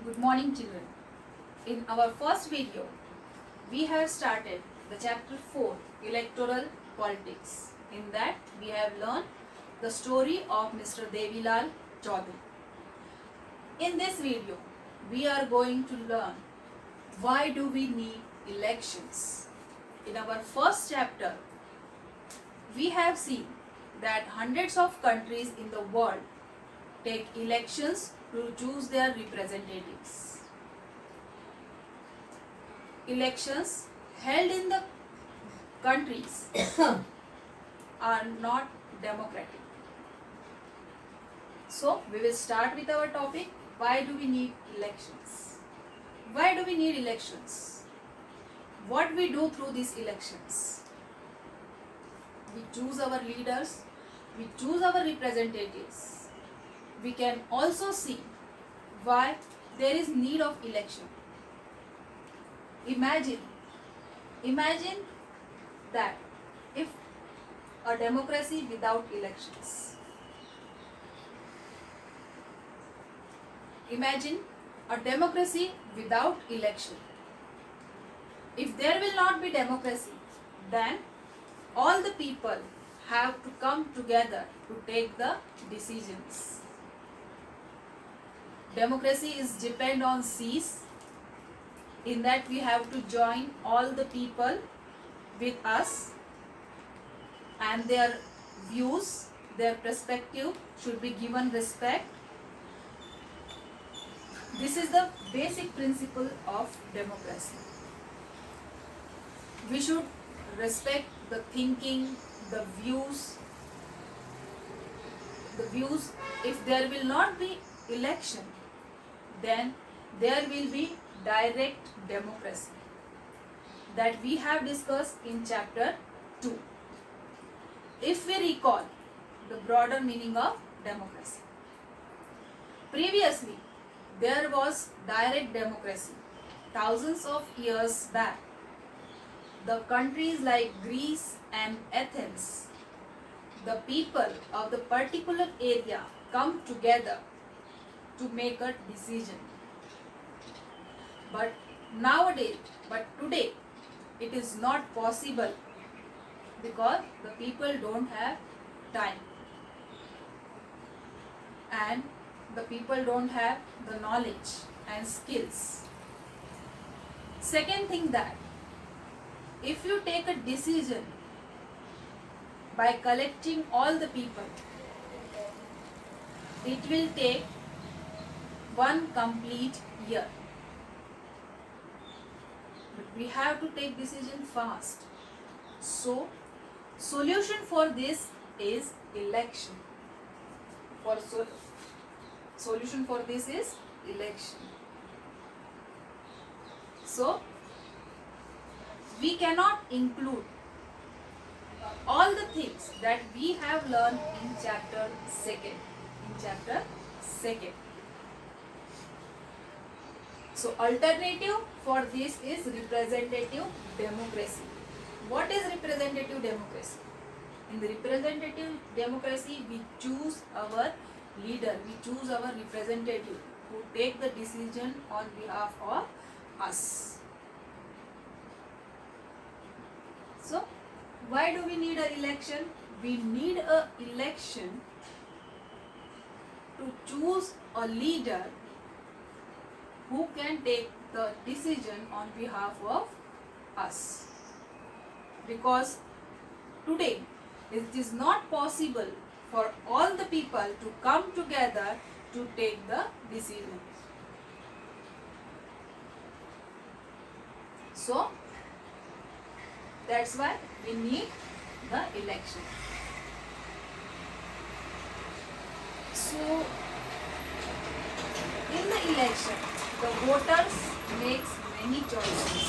Good morning, children. In our first video, we have started the chapter 4, Electoral Politics. In that, we have learned the story of Mr. Devilal Chaudhary. In this video, we are going to learn why do we need elections. In our first chapter, we have seen that hundreds of countries in the world take elections to choose their representatives. Elections held in the countries are not democratic. So, we will start with our topic, why do we need elections? Why do we need elections? What we do through these elections? We choose our leaders, we choose our representatives. We can also see why there is need of election. Imagine that if a democracy without elections. Imagine a democracy without election. If there will not be democracy, then all the people have to come together to take the decisions. Democracy is depend on seats. In that we have to join all the people with us, and their views, their perspective should be given respect. This is the basic principle of democracy. We should respect the thinking, the views. If there will not be election, then there will be direct democracy that we have discussed in chapter 2. If we recall the broader meaning of democracy, previously there was direct democracy. Thousands of years back, the countries like Greece and Athens, the people of the particular area come together to make a decision. But today, it is not possible because the people don't have time and the people don't have the knowledge and skills. Second thing, that if you take a decision by collecting all the people, it will take one complete year. But we have to take decision fast. So, solution for this is election. Solution for this is election. So, we cannot include all the things that we have learned in chapter 2. So, alternative for this is representative democracy. What is representative democracy? In the representative democracy, we choose our leader, we choose our representative who take the decision on behalf of us. So, why do we need an election? We need an election to choose a leader who can take the decision on behalf of us. Because today it is not possible for all the people to come together to take the decision. So, that's why we need the election. So, in the election, the voters makes many choices.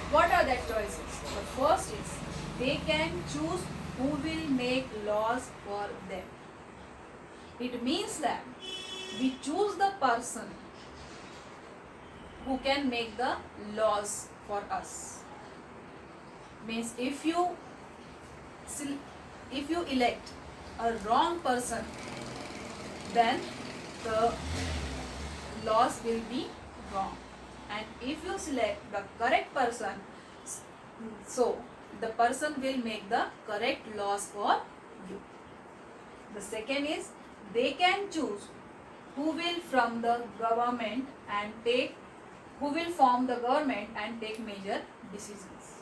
What are that choices? The first is they can choose who will make laws for them. It means that we choose the person who can make the laws for us. Means if you elect a wrong person, then the laws will be wrong. And if you select the correct person, so the person will make the correct laws for you. The second is they can choose who will from the government and take who will form the government and take major decisions.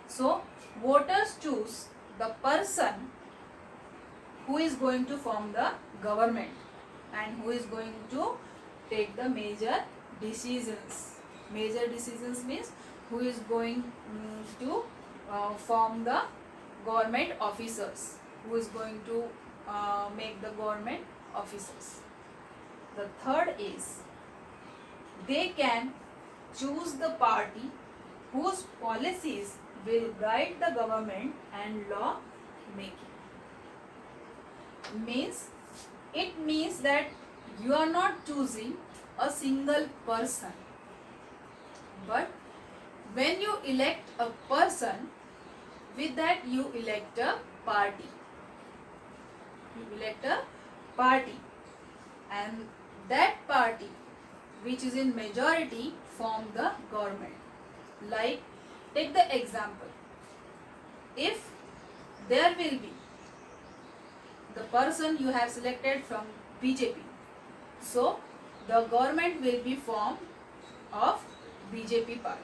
So voters choose the person who is going to form the government and who is going to take the major decisions. Major decisions means who is going to form the government officers, who is going to make the government officers. The third is they can choose the party whose policies will guide the government and law making. It means that you are not choosing a single person, but when you elect a person, with that you elect a party. You elect a party, and that party which is in majority form the government. Like, take the example, if there will be the person you have selected from BJP, so the government will be formed of BJP party.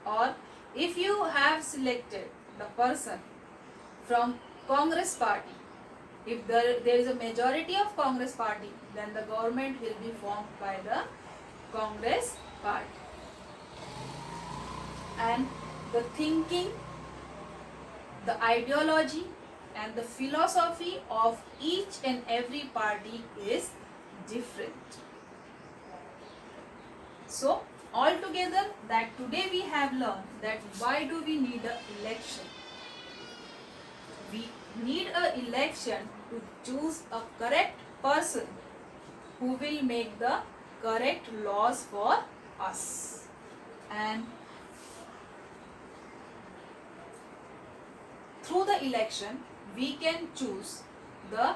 Or if you have selected the person from Congress party, if there is a majority of Congress party, then the government will be formed by the Congress party. And the thinking, the ideology and the philosophy of each and every party is different. So altogether, that today we have learned that why do we need an election? We need an election to choose a correct person who will make the correct laws for us. And through the election, we can choose the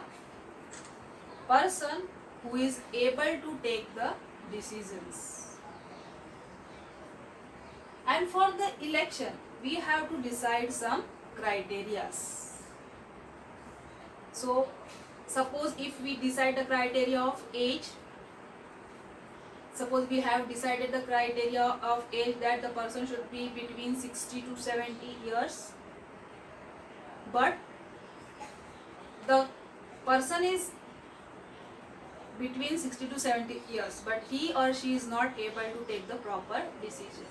person who is able to take the decisions. And for the election, we have to decide some criteria. So, suppose if we decide the criteria of age, suppose we have decided the criteria of age that the person should be between 60 to 70 years, but the person is between 60 to 70 years, but he or she is not able to take the proper decision.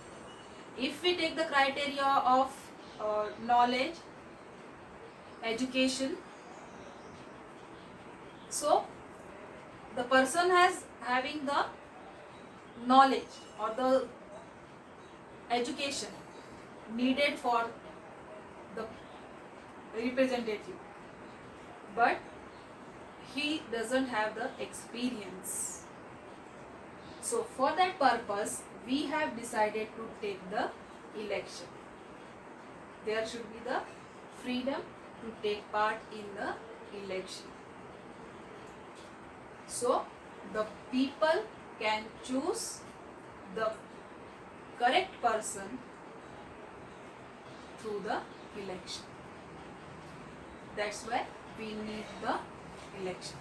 If we take the criteria of knowledge, education, so the person having the knowledge or the education needed for the representative, but he doesn't have the experience. So for that purpose, we have decided to take the election. There should be the freedom to take part in the election. So the people can choose the correct person through the election. That's why we need the election.